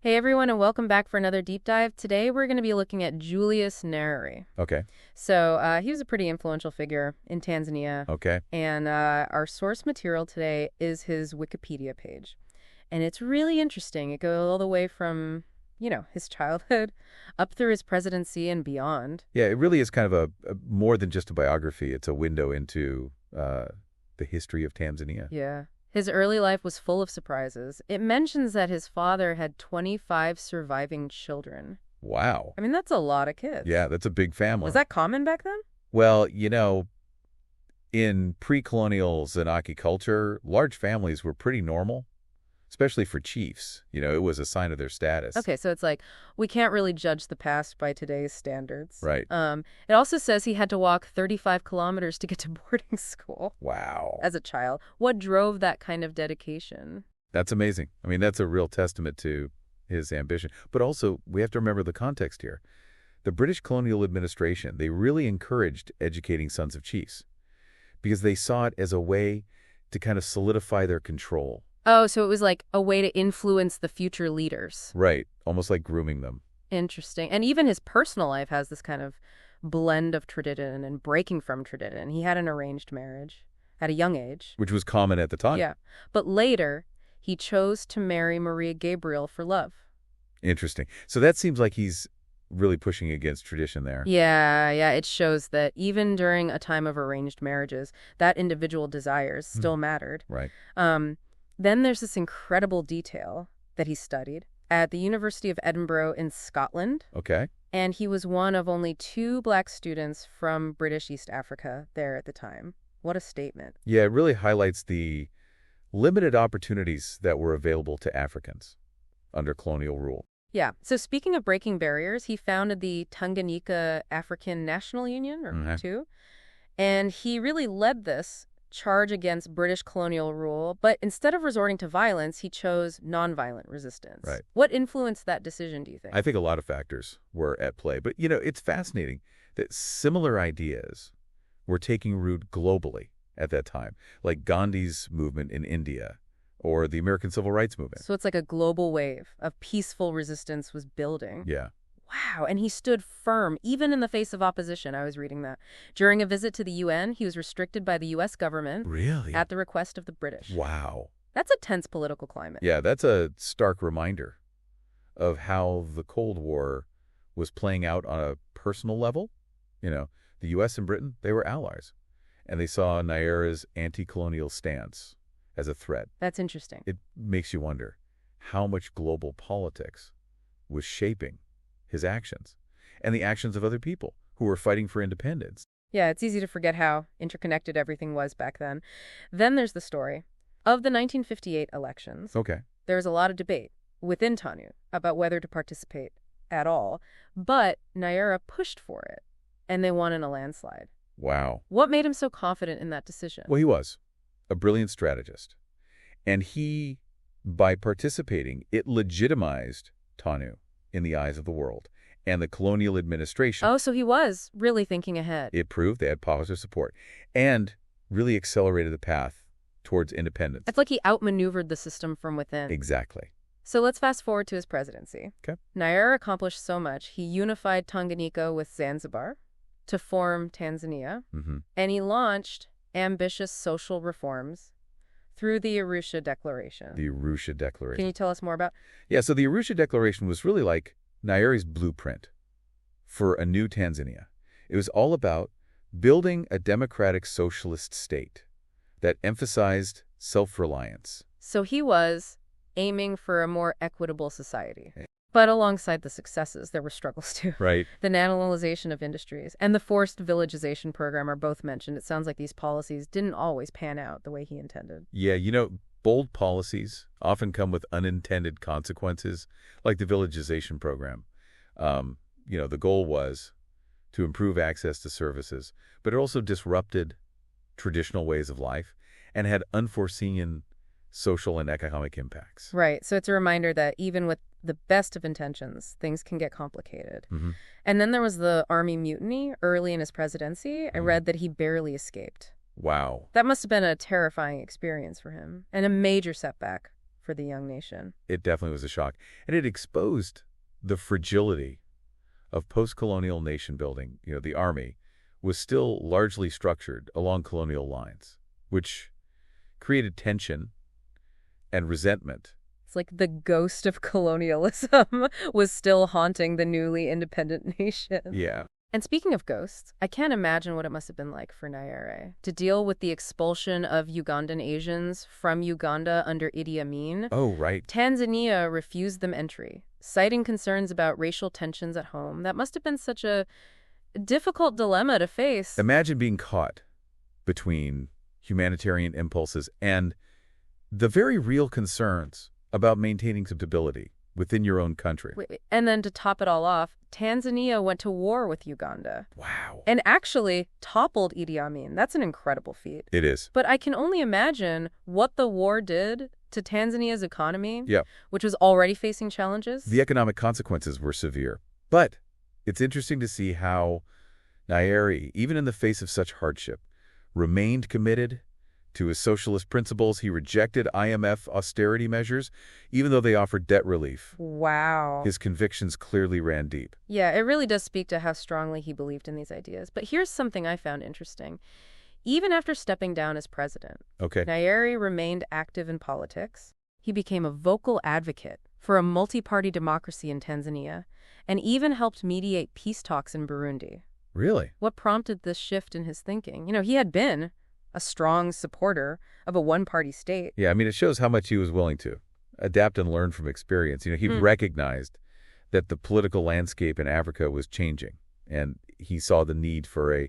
Hey everyone, and welcome back for another deep dive. Today we're going to be looking at Julius Nyerere. Okay. So he was a pretty influential figure in Tanzania, Okay. and our source material today is his Wikipedia page. And it's really interesting. It goes all the way from, his childhood up through his presidency and beyond. Yeah, it really is kind of a more than just a biography. It's a window into the history of Tanzania. Yeah. His early life was full of surprises. It mentions that his father had 25 surviving children. Wow. I mean, that's a lot of kids. Yeah, that's a big family. Was that common back then? Well, in pre-colonial Zanaki culture, large families were pretty normal, especially for chiefs. It was a sign of their status. Okay, so it's like we can't really judge the past by today's standards. Right. It also says he had to walk 35 kilometers to get to boarding school Wow. as a child. What drove that kind of dedication? That's amazing. I mean, that's a real testament to his ambition. But also, we have to remember the context here. The British colonial administration, they really encouraged educating sons of chiefs because they saw it as a way to kind of solidify their control. Oh, so it was like a way to influence the future leaders. Right. Almost like grooming them. Interesting. And even his personal life has this kind of blend of tradition and breaking from tradition. He had an arranged marriage at a young age. Which was common at the time. Yeah. But later, he chose to marry Maria Gabriel for love. Interesting. So that seems like he's really pushing against tradition there. Yeah. It shows that even during a time of arranged marriages, that individual desires still mattered. Right. Then there's this incredible detail that he studied at the University of Edinburgh in Scotland. Okay. And he was one of only 2 black students from British East Africa there at the time. What a statement. Yeah, it really highlights the limited opportunities that were available to Africans under colonial rule. Yeah. So speaking of breaking barriers, he founded the Tanganyika African National Union, or two. And he really led this charge against British colonial rule, but instead of resorting to violence, he chose nonviolent resistance. Right. What influenced that decision, do you think? I think a lot of factors were at play. But, it's fascinating that similar ideas were taking root globally at that time, like Gandhi's movement in India or the American Civil Rights Movement. So it's like a global wave of peaceful resistance was building. Yeah. Wow, and he stood firm, even in the face of opposition. I was reading that. During a visit to the UN, he was restricted by the U.S. government. Really? At the request of the British. Wow. That's a tense political climate. Yeah, that's a stark reminder of how the Cold War was playing out on a personal level. The U.S. and Britain, they were allies, and they saw Nyerere's anti-colonial stance as a threat. That's interesting. It makes you wonder how much global politics was shaping his actions and the actions of other people who were fighting for independence. Yeah, it's easy to forget how interconnected everything was back then. Then there's the story of the 1958 elections. Okay. There was a lot of debate within TANU about whether to participate at all, but Nyerere pushed for it, and they won in a landslide. Wow. What made him so confident in that decision? Well, he was a brilliant strategist. And he, by participating, it legitimized TANU in the eyes of the world and the colonial administration. Oh, so he was really thinking ahead. It proved they had positive support and really accelerated the path towards independence. It's like he outmaneuvered the system from within. Exactly. So let's fast forward to his presidency. Okay. Nyerere accomplished so much. He unified Tanganyika with Zanzibar to form Tanzania, and he launched ambitious social reforms through the Arusha Declaration. The Arusha Declaration. Can you tell us more about? Yeah, so the Arusha Declaration was really like Nyerere's blueprint for a new Tanzania. It was all about building a democratic socialist state that emphasized self-reliance. So he was aiming for a more equitable society. But alongside the successes, there were struggles too. Right. The nationalization of industries and the forced villagization program are both mentioned. It sounds like these policies didn't always pan out the way he intended. Yeah, bold policies often come with unintended consequences, like the villagization program. The goal was to improve access to services, but it also disrupted traditional ways of life and had unforeseen social and economic impacts. Right. So it's a reminder that even with the best of intentions, things can get complicated. And then there was the army mutiny early in his presidency. I read that he barely escaped. Wow. That must have been a terrifying experience for him and a major setback for the young nation. It definitely was a shock. And it exposed the fragility of post-colonial nation building. The army was still largely structured along colonial lines, which created tension and resentment. It's like the ghost of colonialism was still haunting the newly independent nation. Yeah. And speaking of ghosts, I can't imagine what it must have been like for Nyerere to deal with the expulsion of Ugandan Asians from Uganda under Idi Amin. Oh, right. Tanzania refused them entry, citing concerns about racial tensions at home. That must have been such a difficult dilemma to face. Imagine being caught between humanitarian impulses and the very real concerns about maintaining stability within your own country. And then to top it all off, Tanzania went to war with Uganda. Wow. And actually toppled Idi Amin. That's an incredible feat. It is. But I can only imagine what the war did to Tanzania's economy, Yeah. which was already facing challenges. The economic consequences were severe. But it's interesting to see how Nyerere, even in the face of such hardship, remained committed to his socialist principles. He rejected IMF austerity measures, even though they offered debt relief. Wow. His convictions clearly ran deep. Yeah, it really does speak to how strongly he believed in these ideas. But here's something I found interesting. Even after stepping down as president, Okay. Nyerere remained active in politics. He became a vocal advocate for a multi-party democracy in Tanzania, and even helped mediate peace talks in Burundi. Really? What prompted this shift in his thinking? He had been a strong supporter of a one-party state. Yeah, it shows how much he was willing to adapt and learn from experience. He recognized that the political landscape in Africa was changing, and he saw the need for a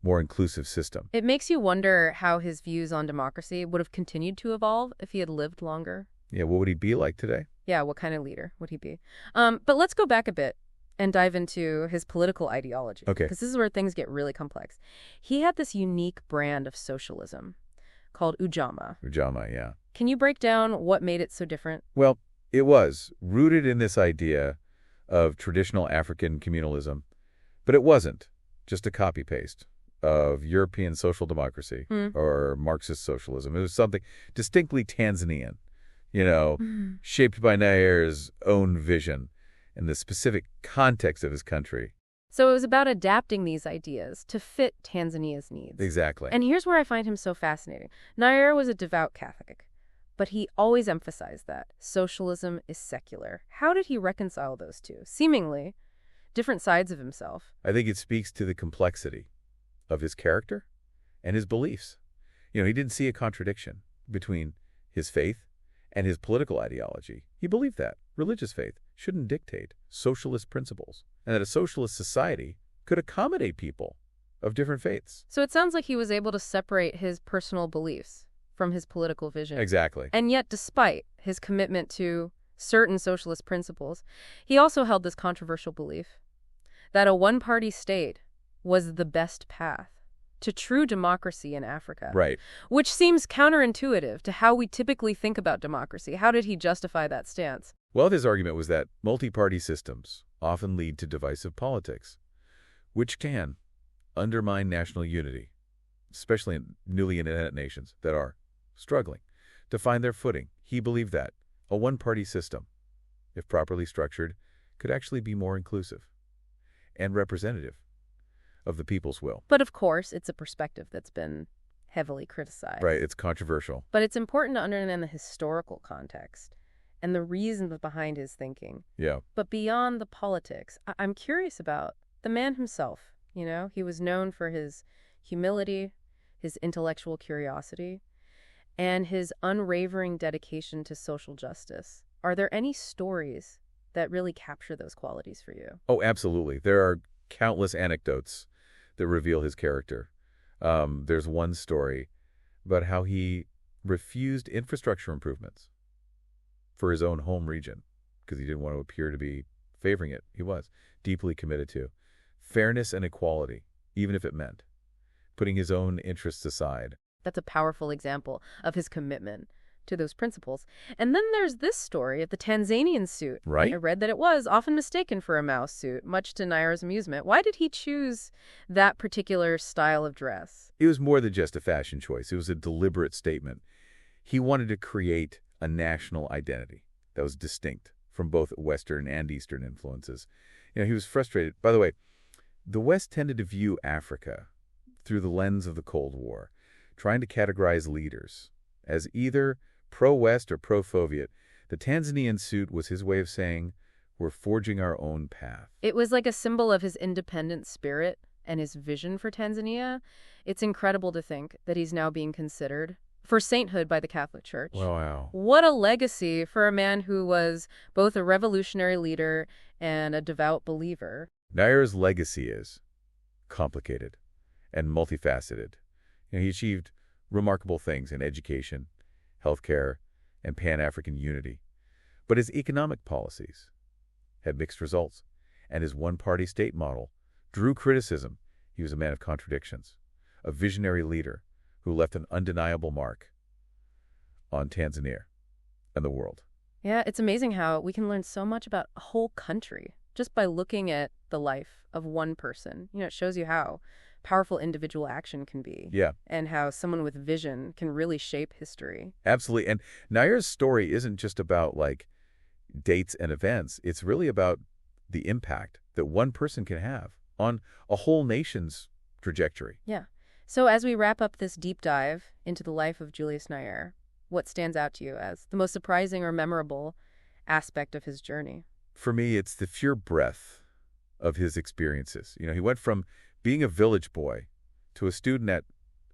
more inclusive system. It makes you wonder how his views on democracy would have continued to evolve if he had lived longer. Yeah, what would he be like today? Yeah, what kind of leader would he be? But let's go back a bit and dive into his political ideology. Okay. Because this is where things get really complex. He had this unique brand of socialism called Ujamaa. Ujamaa, yeah. Can you break down what made it so different? Well, it was rooted in this idea of traditional African communalism, but it wasn't just a copy-paste of European social democracy or Marxist socialism. It was something distinctly Tanzanian, shaped by Nyerere's own vision and the specific context of his country. So it was about adapting these ideas to fit Tanzania's needs. Exactly. And here's where I find him so fascinating. Nyerere was a devout Catholic, but he always emphasized that socialism is secular. How did he reconcile those two, seemingly different sides of himself? I think it speaks to the complexity of his character and his beliefs. He didn't see a contradiction between his faith and his political ideology. He believed that religious faith shouldn't dictate socialist principles, and that a socialist society could accommodate people of different faiths. So it sounds like he was able to separate his personal beliefs from his political vision. Exactly. And yet, despite his commitment to certain socialist principles, he also held this controversial belief that a one-party state was the best path to true democracy in Africa. Right. Which seems counterintuitive to how we typically think about democracy. How did he justify that stance? Well, his argument was that multi-party systems often lead to divisive politics, which can undermine national unity, especially in newly independent nations that are struggling to find their footing. He believed that a one-party system, if properly structured, could actually be more inclusive and representative of the people's will. But of course, it's a perspective that's been heavily criticized. Right, it's controversial. But it's important to understand the historical context and the reasons behind his thinking. Yeah. But beyond the politics, I'm curious about the man himself. He was known for his humility, his intellectual curiosity, and his unwavering dedication to social justice. Are there any stories that really capture those qualities for you? Oh, absolutely. There are countless anecdotes that reveal his character. There's one story about how he refused infrastructure improvements for his own home region because he didn't want to appear to be favoring it. He was deeply committed to fairness and equality, even if it meant putting his own interests aside. That's a powerful example of his commitment to those principles. And then there's this story of the Tanzanian suit. Right. I read that it was often mistaken for a mouse suit, much to Nyerere's amusement. Why did he choose that particular style of dress? It was more than just a fashion choice. It was a deliberate statement. He wanted to create a national identity that was distinct from both Western and Eastern influences. He was frustrated. By the way, the West tended to view Africa through the lens of the Cold War, trying to categorize leaders as either pro-West or pro-Soviet. The Tanzanian suit was his way of saying, we're forging our own path. It was like a symbol of his independent spirit and his vision for Tanzania. It's incredible to think that he's now being considered for sainthood by the Catholic Church. Wow. What a legacy for a man who was both a revolutionary leader and a devout believer. Nyerere's legacy is complicated and multifaceted. He achieved remarkable things in education, healthcare, and Pan-African unity. But his economic policies had mixed results, and his one-party state model drew criticism. He was a man of contradictions, a visionary leader who left an undeniable mark on Tanzania and the world. Yeah, it's amazing how we can learn so much about a whole country just by looking at the life of one person. It shows you how powerful individual action can be. Yeah. And how someone with vision can really shape history. Absolutely. And Nyerere's story isn't just about, dates and events. It's really about the impact that one person can have on a whole nation's trajectory. Yeah. So as we wrap up this deep dive into the life of Julius Nyerere, what stands out to you as the most surprising or memorable aspect of his journey? For me, it's the sheer breadth of his experiences. He went from being a village boy to a student at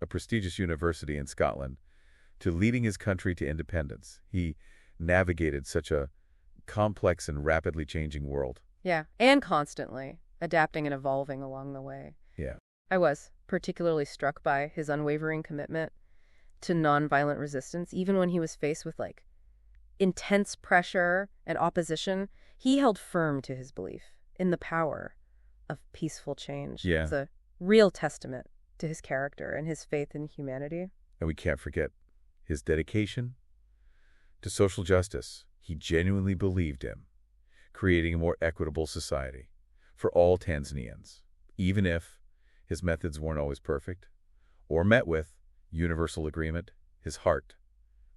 a prestigious university in Scotland to leading his country to independence. He navigated such a complex and rapidly changing world. Yeah, and constantly adapting and evolving along the way. Yeah. I was particularly struck by his unwavering commitment to nonviolent resistance. Even when he was faced with intense pressure and opposition, he held firm to his belief in the power of peaceful change. Yeah. It's a real testament to his character and his faith in humanity. And we can't forget his dedication to social justice. He genuinely believed in creating a more equitable society for all Tanzanians, even if his methods weren't always perfect or met with universal agreement. His heart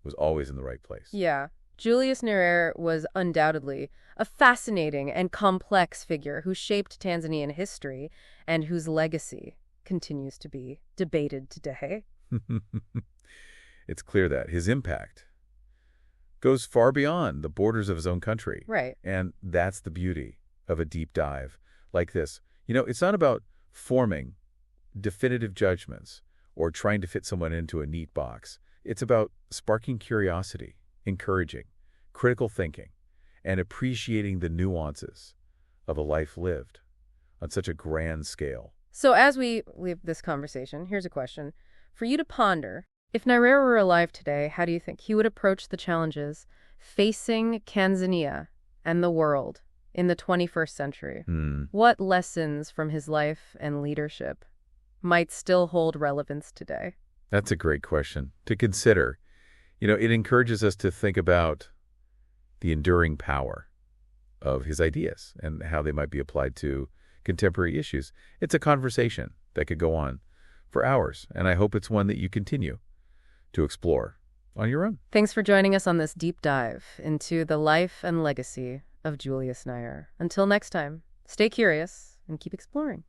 was always in the right place. Yeah. Julius Nyerere was undoubtedly a fascinating and complex figure who shaped Tanzanian history and whose legacy continues to be debated today. It's clear that his impact goes far beyond the borders of his own country. Right. And that's the beauty of a deep dive like this. It's not about forming definitive judgments or trying to fit someone into a neat box. It's about sparking curiosity, encouraging critical thinking, and appreciating the nuances of a life lived on such a grand scale. So as we leave this conversation, here's a question for you to ponder. If Nyerere were alive today, how do you think he would approach the challenges facing Tanzania and the world in the 21st century? What lessons from his life and leadership might still hold relevance today? That's a great question to consider. It encourages us to think about the enduring power of his ideas and how they might be applied to contemporary issues. It's a conversation that could go on for hours, and I hope it's one that you continue to explore on your own. Thanks for joining us on this deep dive into the life and legacy of Julius Nyerere. Until next time, stay curious and keep exploring.